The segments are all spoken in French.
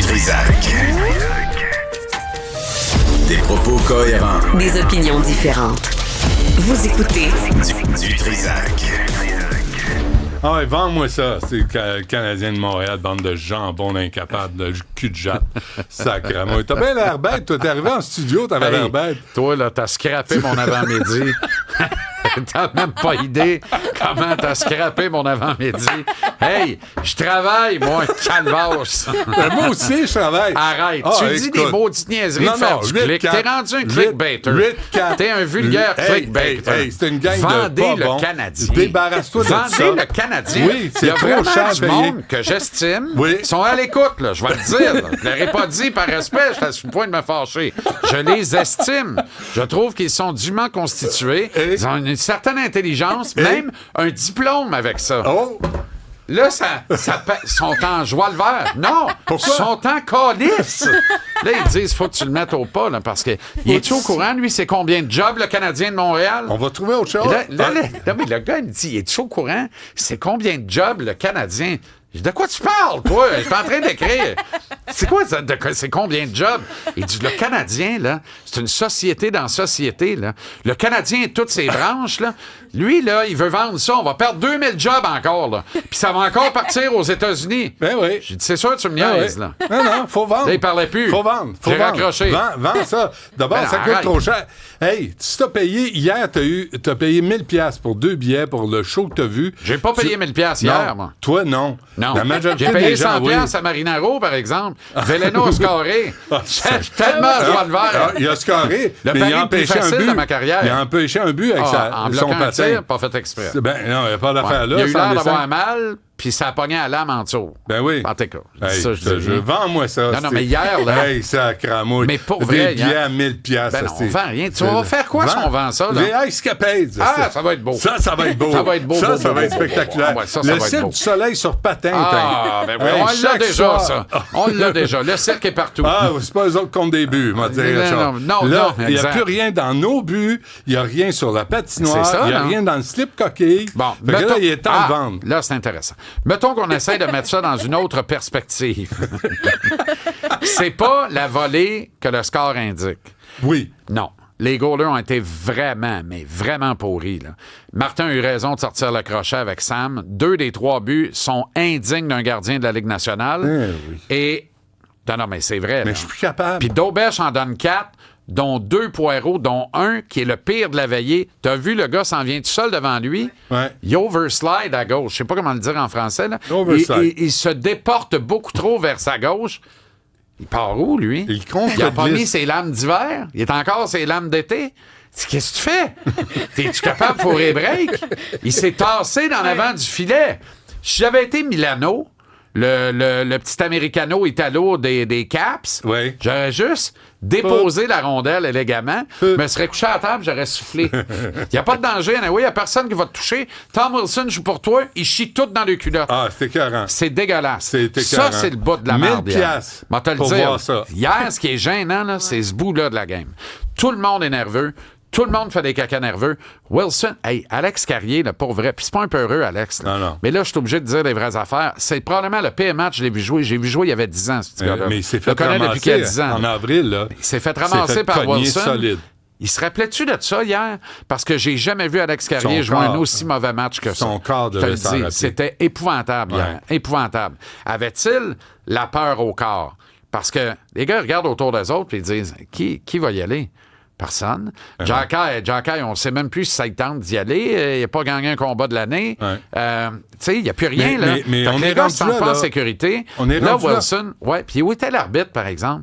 Trizac. Des propos cohérents. Des opinions différentes. Vous écoutez Du Trizac. Ah ouais, vends-moi ça. C'est le Canadien de Montréal, bande de jambon incapables, de cul de jatte. Sacrément. T'as bien l'air bête. Toi, t'es arrivé en studio, t'avais l'air bête. Toi, là, t'as scrappé mon avant-midi. T'as même pas idée comment t'as scrappé mon avant-midi. Hey, je travaille, moi, calvasse. Moi aussi, je travaille. Arrête. Tu dis des maudites niaiseries de faire du clic. T'es rendu un clickbaiter. T'es un vulgaire clickbaiter. Hey, c'est une gang Vendez de pas le bon. Canadien. Débarrasse-toi de ça. Vendez le Canadien. Oui, c'est il y a trop vraiment cher du payé. monde que j'estime. Oui. Sont à l'écoute, là. Je vais le dire. Là. Je l'aurais pas dit par respect. Je suis sur le point de me fâcher. Je les estime. Je trouve qu'ils sont dûment constitués. Ils ont une certaine intelligence, même un diplôme avec ça. Oh! Là, sont en joie le vert. Non! Pourquoi? Sont en calice. Là, ils disent, faut que tu le mettes au pas, là, parce que il est-tu au courant, lui, c'est combien de jobs, le Canadien de Montréal? On va trouver autre chose. Là, mais le gars, il me dit, il est-tu au courant? C'est combien de jobs, le Canadien? Je dis, de quoi tu parles, toi? Je suis en train d'écrire. C'est quoi ça? C'est combien de jobs? Il dit, le Canadien, là, c'est une société dans société, là. Le Canadien et toutes ses branches, là, lui, là, il veut vendre ça. On va perdre 2000 jobs encore, là. Puis ça va encore partir aux États-Unis. Ben oui. J'ai dit, c'est sûr que tu me niaises, ben oui. là. Non, faut vendre. Là, il parlait plus. Faut vendre. J'ai raccroché. Vends ça. D'abord, Ben, ça coûte arrête. trop cher. Hey, si t'as payé, hier, t'as payé 1000$ pour 2 billets pour le show que t'as vu. J'ai pas payé 1000$ hier, moi. Toi, non. Non. La majorité J'ai payé des gens, 100$ à Marinaro, par exemple. Veleno a scoré. J'ai tellement joie le vert. Il a scoré, Le mais pari il a le plus empêché un facile but. de ma carrière. Il a empêché un but avec En son bloquant un patin. tir, pas fait exprès. Ben non, il n'y a pas d'affaire là. Il a eu sans l'air dessin. d'avoir mal, puis ça a pogné à l'âme en dessous. Ben oui. En tout cas, Hey, ça, je vends-moi ça. Non, mais hier, là... Hey, ça cramouille. Mais pour des vrai, billets hier- à 1000$. Ben non, on vend rien. Tu vas faire quoi si on vend ça, là? Les escapades. Ah, ça va être beau. Ça va être beau. Ça va être beau, Ça, beau, ça beau, va être beau, spectaculaire. beau. Ouais, ça le va être cirque beau. du soleil sur patin. Ah, ben oui, Hey, on l'a chaque déjà, soir. ça. On l'a déjà. Le cirque est partout. Ah, c'est pas eux autres qui ont des buts, moi, dire Non, ça. non, Là, il n'y a exact. plus rien dans nos buts, il n'y a rien sur la patinoire, C'est ça, il n'y a non? rien dans le slip coquille. Bon, Fait que là, il est temps de Ah, vendre. Là, c'est intéressant. Mettons qu'on essaie de mettre ça dans une autre perspective. C'est pas la volée que le score indique. Oui. Non. Les goalers ont été vraiment, mais vraiment pourris. Là. Martin a eu raison de sortir le crochet avec Sam. 2 des 3 buts sont indignes d'un gardien de la Ligue nationale. Oui. Et... Non, mais c'est vrai. Mais là. je suis plus capable. Puis Daubèche en donne 4, dont 2 Poirot, dont un qui est le pire de la veillée. T'as vu, le gars s'en vient tout seul devant lui. Ouais. Il overslide à gauche. Je sais pas comment le dire en français. Là. Overslide. Il se déporte beaucoup trop vers sa gauche. Il part où, lui? Il contre Il a pas glisse. mis ses lames d'hiver. Il est encore ses lames d'été. Qu'est-ce que tu fais? T'es-tu capable de fourrer break? Il s'est tassé dans l'avant du filet. Si j'avais été Milano, le petit Americano-Italo des Caps, Oui. j'aurais juste déposé la rondelle élégamment, me serais couché à la table, j'aurais soufflé. Il n'y a pas de danger, il n'y a personne qui va te toucher. Tom Wilson joue pour toi, il chie tout dans les culottes. Ah, c'est écœurant. C'est dégueulasse. C'est écœurant. Ça, c'est le bout de la 1000 merde. piastres Moi, te le pour dire. voir ça. Hier, ce qui est gênant, là, c'est ce bout-là de la game. Tout le monde est nerveux. Tout le monde fait des cacas nerveux. Wilson, hey, Alex Carrier, là, pour vrai, puis c'est pas un peu heureux, Alex. Là. Non. Mais là, je suis obligé de dire les vraies affaires. C'est probablement le pire match que j'ai vu jouer. J'ai vu jouer il y avait 10 ans, ce petit gars-là. Mais il s'est Je fait le connais depuis qu'il y a 10 ramasser ans. en avril. Là. Il s'est fait ramasser par cogner Wilson. solide. Il se rappelait-tu de ça hier? Parce que j'ai jamais vu Alex Carrier Son jouer un corps. aussi mauvais match que ça. Son corps Je te devait le s'en dis, rappeler. c'était épouvantable hier. Épouvantable. Avait-il la peur au corps? Parce que les gars regardent autour des autres et ils disent qui va y aller? Personne. Jacky, on ne sait même plus si ça lui tente d'y aller. Il n'a pas gagné un combat de l'année. Ouais. Tu sais, il n'y a plus rien. là. mais Fait que on les est gars rendu ne se sentent là, pas en là. sécurité. On est là, rendu là. Wilson, ouais. Puis où était l'arbitre, par exemple?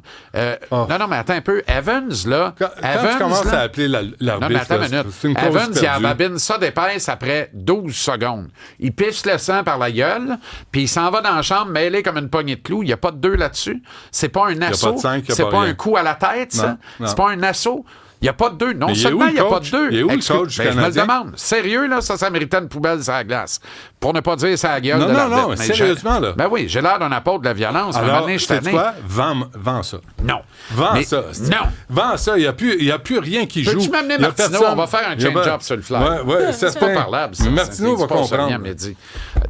Non, mais attends un peu. Evans, là. Quand tu commences là, à appeler l'arbitre, non, mais attends là, une minute. c'est une cause Evans, il perdue. ababine ça d'épaisse après 12 secondes. Il piche le sang par la gueule, puis il s'en va dans la chambre mêlé comme une poignée de clous. Il n'y a pas de 2 là-dessus. C'est pas un assaut. pas de 5, il y a C'est pas pas rien. un coup à la tête, ça. Non. C'est pas un assaut. Il n'y a pas de 2. Non Mais il est seulement où, il n'y a le pas de coach? 2. Il est où, le coach Je me le canadien? demande. Sérieux, là, ça méritait une poubelle sur la glace. Pour ne pas dire ça gueule Non, de non, l'arbitre. non, Mais sérieusement, là. Ben oui, j'ai l'air d'un apôtre de la violence. À un moment Alors, donné, je suis sais-tu tanné. quoi? Vends ça. Non. Vends Mais ça. non. Vends ça. Il n'y a plus rien qui joue. Peux-tu m'amener Il y a Martineau? personne. On va faire un Il y a change-up pas- sur le fly. Ouais, C'est certain. pas parlable, ça. Mais Martineau Ça, va c'est pas ça, comprendre. Liam l'a dit.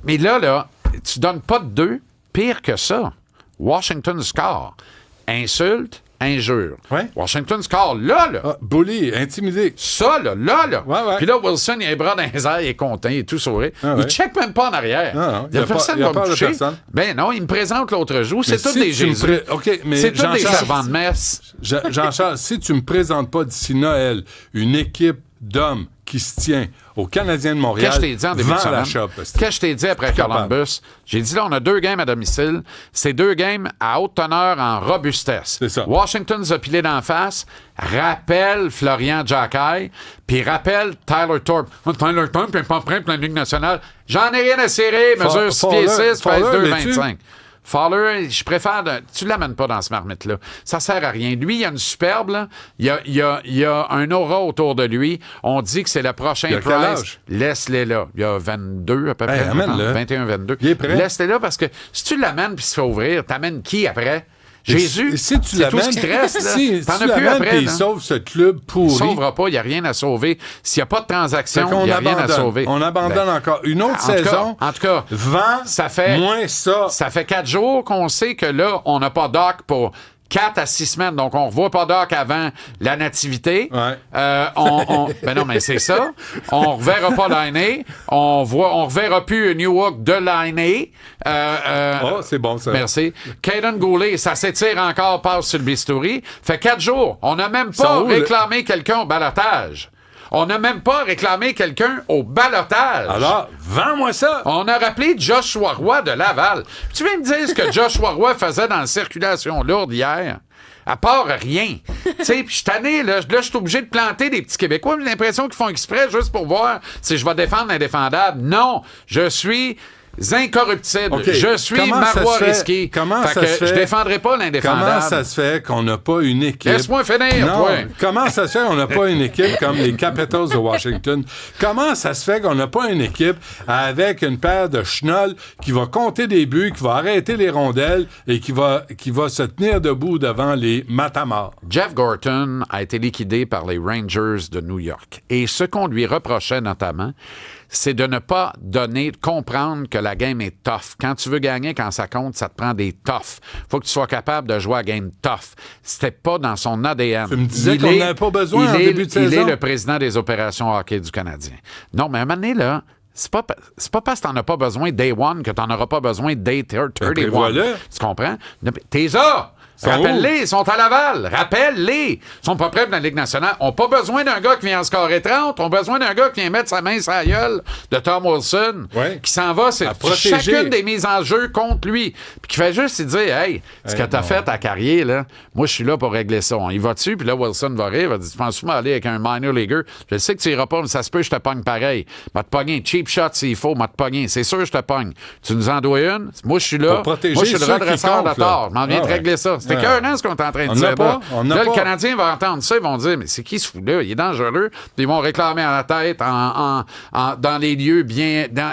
Mais là, tu donnes pas de 2, pire que ça. Washington score. Insulte, injure. Ouais. Washington score là. Ah, bully, intimidé. Ça, là. Ouais. Puis là, Wilson, il a les bras dans les airs, il est content, il est tout sourire. Ah, Il ouais. check même pas en arrière. Non, Il y a personne qui va me peur de toucher. personne. Ben non, il me présente l'autre jour. C'est tout si des tu me Jésus. OK, mais C'est tout des Jean-Charles- servants de messe. Jean-Charles, si tu me présentes pas d'ici Noël une équipe d'hommes qui se tient au Canadien de Montréal, Qu'est-ce que je t'ai dit en début de vends semaine? la shop. Qu'est-ce que je t'ai dit après capable. Columbus? J'ai dit, là, on a 2 games à domicile. C'est 2 games à haute teneur en robustesse. C'est ça. Washington nous a pilé d'en face. Rappelle Florian Jacquet, puis rappelle Tyler Thorpe. Tyler Thorpe n'est pas prêt pour la Ligue nationale. J'en ai rien à serrer. Mesure 6 pieds 6, pèse Fowler, 2,25. Fowler, je préfère... Tu l'amènes pas dans ce marmite-là. Ça sert à rien. Lui, il a une superbe, là. Il y a un aura autour de lui. On dit que c'est le prochain Il a quel Price. âge? Laisse-les là. Il y a 22 à peu près. amène-le. 21-22. Il est prêt. Laisse-les là parce que si tu l'amènes puis il se fait ouvrir, t'amènes qui après? Jésus? Et si tu c'est tout l'amènes, ce qui te reste, là. si T'en tu as plus l'amènes après, puis il là. sauve ce club Il pourri, sauvera pas, il n'y a rien à sauver. S'il n'y a pas de transaction, fait qu'on il n'y a rien à abandonne. sauver. On abandonne Ben, encore une autre en tout cas- saison. en tout cas, vends ça fait- moins ça. Ça fait 4 jours qu'on sait que là, on n'a pas Doc pour 4 à 6 semaines. Donc, on ne revoit pas Doc avant la nativité. Ouais. Ben non, mais c'est ça. On ne reverra pas l'année. On reverra plus New York de l'année. Oh, c'est bon, ça. Merci. Caden Goulet, ça s'étire encore, passe sur le bistouri. Fait 4 jours. On n'a même pas Sont où, réclamé quelqu'un au balotage. On n'a même pas réclamé quelqu'un au balotage. Alors, vends-moi ça. On a rappelé Joshua Roy de Laval. Tu viens me dire ce que Joshua Roy faisait dans la circulation lourde hier? À part rien. Tu sais, puis je suis tanné, là, je suis obligé de planter des petits Québécois. J'ai l'impression qu'ils font exprès juste pour voir si je vais défendre l'indéfendable. Non, je suis incorruptible. OK. Je suis Comment ça Marois se fait- risqué. comment Fait ça que se fait- je défendrai pas l'indéfendable. Comment ça se fait qu'on n'a pas une équipe... Laisse-moi finir, Non, toi. comment ça se fait qu'on n'a pas une équipe comme les Capitals de Washington? Comment ça se fait qu'on n'a pas une équipe avec une paire de chenolles qui va compter des buts, qui va arrêter les rondelles et qui va se tenir debout devant les matamars? Jeff Gorton a été liquidé par les Rangers de New York. Et ce qu'on lui reprochait notamment, c'est de ne pas comprendre que la game est tough. Quand tu veux gagner, quand ça compte, ça te prend des toughs. Faut que tu sois capable de jouer à game tough. C'était pas dans son ADN. Tu me disais qu'on n'avait pas besoin en début de saison. Il est le président des opérations hockey du Canadien. Non, mais à un moment donné, là, c'est pas parce que t'en as pas besoin day one que t'en auras pas besoin day 31. prévois-le. Tu comprends? T'es ça! Sont Rappelle-les, ils sont à Laval. Rappelle-les. Ils sont pas prêts pour la Ligue nationale. On n'a pas besoin d'un gars qui vient en scorer 30. On a besoin d'un gars qui vient mettre sa main sur la gueule de Tom Wilson. Ouais. Qui s'en va, c'est À protéger. chacune des mises en jeu contre lui. Puis qui fait juste lui dire, hey, ce que t'as fait ta carrière, là, moi, je suis là pour régler ça. On y va dessus, puis là, Wilson va rire. Il va dire, tu penses aller avec un minor leaguer? Je sais que tu iras pas, mais ça se peut, je te pogne pareil. M'a te pogner un cheap shot s'il faut, m'a te pogner. C'est sûr, je te pogne. Tu nous en dois une? Moi, je suis là. Pour protéger Moi, je suis le ceux qui redresseur de comptent, là. tort. Je m'en viens Ah de ouais. régler ça. C'était Ouais. écœurant, ce qu'on est en train de On dire. n'a pas, là. on n'a Là, le pas. Canadien va entendre ça, ils vont dire, mais c'est qui ce fou-là? Il est dangereux. Puis ils vont réclamer à la tête dans les lieux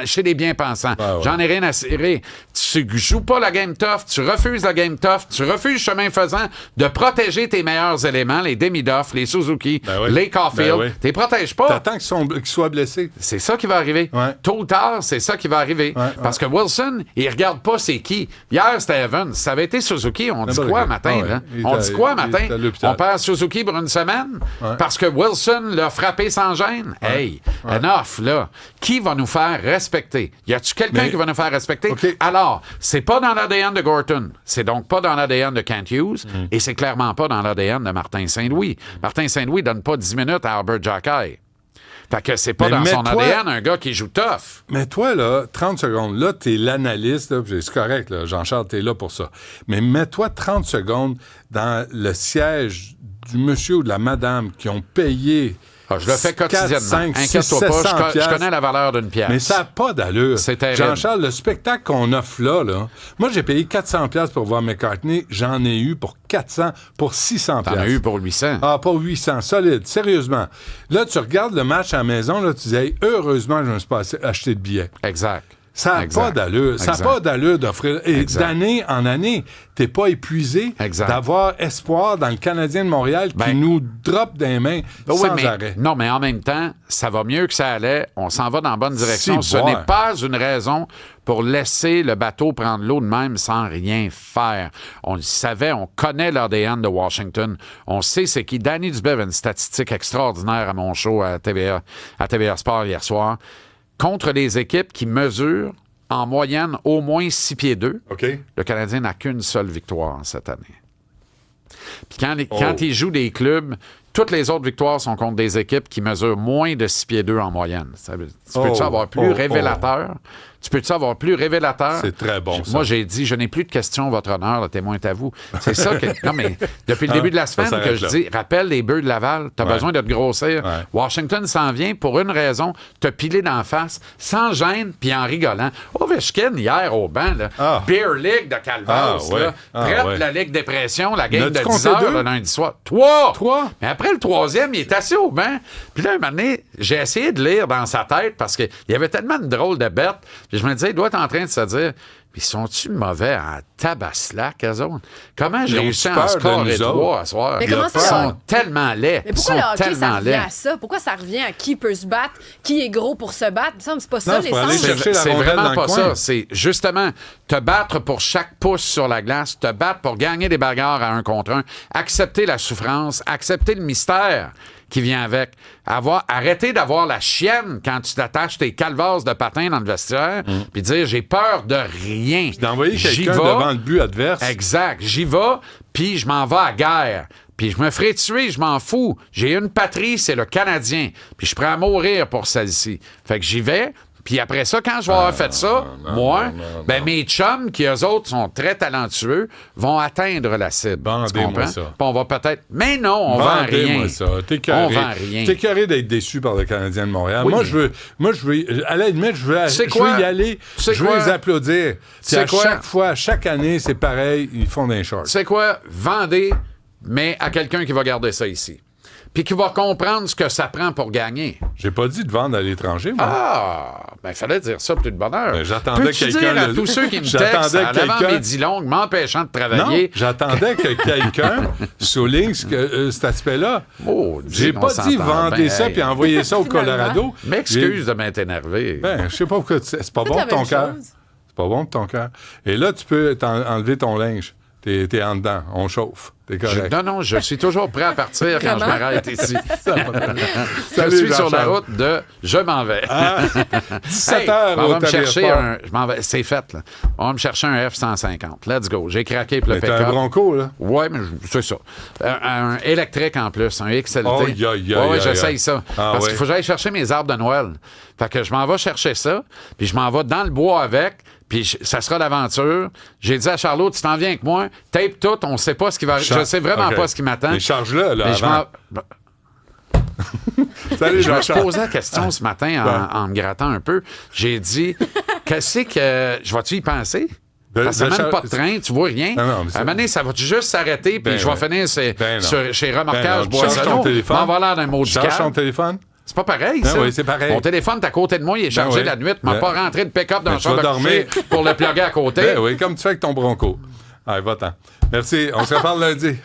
chez les bien-pensants. Ah ouais. J'en ai rien à cirer. Tu joues pas la game tough, tu refuses la game tough, tu refuses chemin faisant de protéger tes meilleurs éléments, les Demidoff, les Suzuki, Ben oui. les Caulfield. Ben oui. Tu les protèges pas. T'attends qu'ils soient blessés. C'est ça qui va arriver. Ouais. Tôt ou tard, c'est ça qui va arriver. Ouais, Parce que Wilson, il regarde pas c'est qui. Hier, c'était Evans. Ça avait été Suzuki. On dit N'importe quoi quoi. matin, Ah ouais. là? Il On était- dit quoi il matin? était à l'hôpital. On perd Suzuki pour une semaine? Ouais. Parce que Wilson l'a frappé sans gêne? Hey, enough, là. Qui va nous faire respecter? Y a-tu quelqu'un Mais- qui va nous faire respecter? OK. Alors, c'est pas dans l'ADN de Gorton. C'est donc pas dans l'ADN de Kent Hughes. Mm. Et c'est clairement pas dans l'ADN de Martin Saint-Louis. Martin Saint-Louis donne pas 10 minutes à Albert Jacquet. Fait que c'est pas Mais dans son mets-toi- ADN un gars qui joue tough. Mais toi, là, 30 secondes, là, t'es l'analyste, là, puis c'est correct, là, Jean-Charles, t'es là pour ça. Mais mets-toi 30 secondes dans le siège du monsieur ou de la madame qui ont payé... Ah, je le fais 4, quotidiennement. 5, 6, Inquiète-toi pas, 700 je connais la valeur d'une pièce. Mais ça n'a pas d'allure. C'est terrible. Jean-Charles, le spectacle qu'on offre là, moi, j'ai payé 400 pièces pour voir McCartney. J'en ai eu pour 400, pour 600 T'en as eu pour 800. Ah, pas 800, solide, sérieusement. Là, tu regardes le match à la maison, là, tu dis, hey, heureusement que je me suis pas acheté de billets. Exact. Ça n'a pas d'allure. Ça n'a pas d'allure d'offrir. Et d'année en année, t'es pas épuisé d'avoir espoir dans le Canadien de Montréal qui nous drop des mains sans arrêt. Non, mais en même temps, ça va mieux que ça allait. On s'en va dans la bonne direction. Ce n'est pas une raison pour laisser le bateau prendre l'eau de même sans rien faire. On le savait, on connaît l'ADN de Washington. On sait c'est qui. Danny Dubé avait une statistique extraordinaire à mon show à TVA Sport hier soir. Contre des équipes qui mesurent en moyenne au moins 6 pieds 2, le Canadien n'a qu'une seule victoire cette année. Puis quand il joue des clubs, toutes les autres victoires sont contre des équipes qui mesurent moins de 6 pieds 2 en moyenne. Tu peux-tu avoir plus révélateur? Tu peux-tu avoir plus révélateur? C'est très bon, ça. Moi, j'ai dit, je n'ai plus de questions, votre honneur, le témoin est à vous. C'est ça que... Non, mais depuis le début de la semaine que je dis, rappelle les bœufs de Laval, t'as besoin de te grossir. Ouais. Washington s'en vient pour une raison, te piler d'en face, sans gêne, puis en rigolant. Ovechkin, hier, au banc, là, Beer League de Calvas, prête la Ligue Dépression, la game de 10 heures le lundi soir. 3! Mais après le troisième, il est assis au banc. Puis là, un moment donné, j'ai essayé de lire dans sa tête, parce qu'il y avait tellement de drôles de bêtes. Puis je me disais, il doit être en train de se dire, puis sont-tu mauvais en tabaslac, eux autres? Comment j'ai réussi à en scorer 3 à soir? Mais comment ça? Ils sont tellement laids. Mais pourquoi le hockey, ça revient à ça? Pourquoi ça revient à qui peut se battre, qui est gros pour se battre? C'est pas ça, les sens. C'est vraiment pas ça. C'est justement te battre pour chaque pouce sur la glace, te battre pour gagner des bagarres à 1 contre 1, accepter la souffrance, accepter le mystère qui vient avec. Arrêter d'avoir la chienne quand tu t'attaches tes calvasses de patins dans le vestiaire, puis dire j'ai peur de rien. Puis d'envoyer quelqu'un devant le but adverse. Exact. J'y vais, puis je m'en vais à guerre. Puis je me ferai tuer, je m'en fous. J'ai une patrie, c'est le Canadien. Puis je suis prêt à mourir pour celle-ci. Fait que j'y vais. Puis après ça, quand je vais avoir fait ça, mes chums, qui eux autres sont très talentueux, vont atteindre la cible. Vendez-moi ça. Puis on va peut-être... Mais non, on vend rien. Vendez-moi ça. T'es carré d'être déçu par le Canadien de Montréal. Oui. Moi, je veux... À la limite, je veux y aller. Je veux les applaudir. C'est chaque année, c'est pareil, ils font des shorts. C'est quoi? Vendez, mais à quelqu'un qui va garder ça ici. Puis qui va comprendre ce que ça prend pour gagner. J'ai pas dit de vendre à l'étranger, moi. Il fallait dire ça plus de bonheur. Ben, j'attendais quelqu'un... à tous ceux qui me textent à l'avant-midi longue, m'empêchant de travailler. Non, j'attendais que quelqu'un souligne cet aspect-là. J'ai pas dit vendez ça puis envoyer ça au Colorado. M'excuse de m'être énervé. Je sais pas pourquoi... C'est pas bon de ton cœur. C'est pas bon de ton cœur. Et là, tu peux enlever ton linge. T'es en dedans, on chauffe. T'es correct. Non, je suis toujours prêt à partir quand je m'arrête ici. Je suis sur la route de je m'en vais. 17h on va me chercher c'est fait, là. On va me chercher un F-150. Let's go. J'ai craqué pour le pick-up. T'as un Bronco, là? Oui, mais c'est ça. Un électrique en plus, un XLT. Oui, j'essaye ça. Parce qu'il faut que j'aille chercher mes arbres de Noël. Fait que je m'en vais chercher ça, puis je m'en vais dans le bois avec, puis ça sera l'aventure. J'ai dit à Charlot, tu t'en viens avec moi, tape tout, on sait pas ce qui va arriver. Je sais vraiment pas ce qui m'attend. Mais charge-le, là, avant. Salut, je me suis posé la question ce matin en me grattant un peu. J'ai dit, qu'est-ce que... Je vais-tu y penser? Parce que ça mène pas de train, tu vois rien. À un moment donné, ça va juste s'arrêter, puis je vais finir chez Remorquage Boissonneau. On va l'air d'un mot du Charge ton téléphone. C'est pas pareil, ça. Oui, c'est pareil. Mon téléphone est à côté de moi, il est chargé la nuit. M'a pas rentré de pick-up dans le chambre pour le plugger à côté. Oui, comme tu fais avec ton Bronco. Allez, va-t'en. Merci. On se reparle lundi.